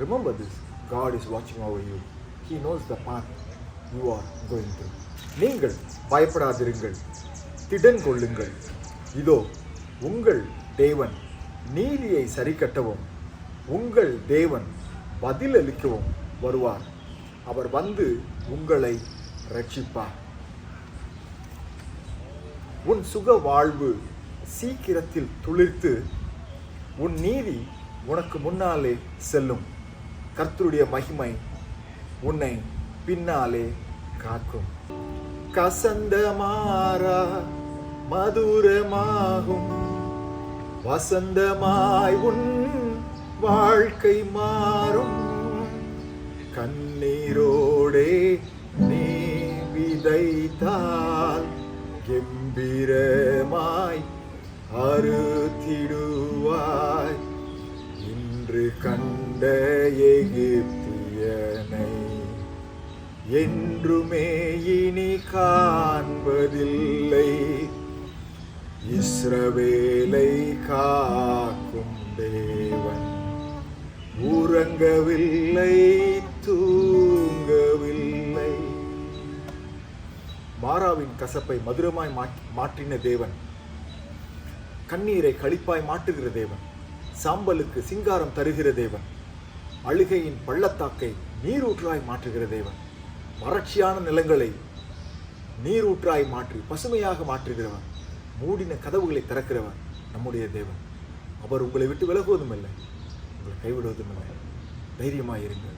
Remember this. God is watching over you. He knows the path you are going through. நீங்கள் பயப்படாதிருங்கள், திடன் கொள்ளுங்கள். இதோ உங்கள் தேவன் நீதியை சரிக்கட்டவும் உங்கள் தேவன் பதிலளிக்கவும் வருவார். அவர் வந்து உங்களை ரட்சிப்பார். உன் சுக வாழ்வு சீக்கிரத்தில் துளிர்த்து உன் நீதி உனக்கு முன்னாலே செல்லும். கர்த்தருடைய மகிமை உன்னை பின்னாலே காக்கும். கசந்த மாறா மதுரமாகும், வசந்தமாய் உன் வாழ்க்கை மாறும். கண்ணீரோடே நீ விதைத்தால் கம்பீரமாய் அறுத்திடுவாய். இன்று கண்ட எகிப்தியனை என்றுமே இனி காண்பதில்லை. இஸ்ரவேலை காக்கும் தேவன் உறங்கவில்லை, தூங்கவில்லை. மாறாவின் கசப்பை மதுரமாய் மாற்றின தேவன், கண்ணீரை களிப்பாய் மாற்றுகிற தேவன், சாம்பலுக்கு சிங்காரம் தருகிற தேவன், அழுகையின் பள்ளத்தாக்கை நீரூற்றாய் மாற்றுகிற தேவன், வறட்சியான நிலங்களை நீரூற்றாய் மாற்றி பசுமையாக மாற்றுகிறவன், மூடின கதவுகளை திறக்கிறவன் நம்முடைய தேவன். அவர் உங்களை விட்டு விலகுவதும் இல்லை, உங்களை கைவிடுவதும் இல்லை. தைரியமாயிருங்கள்.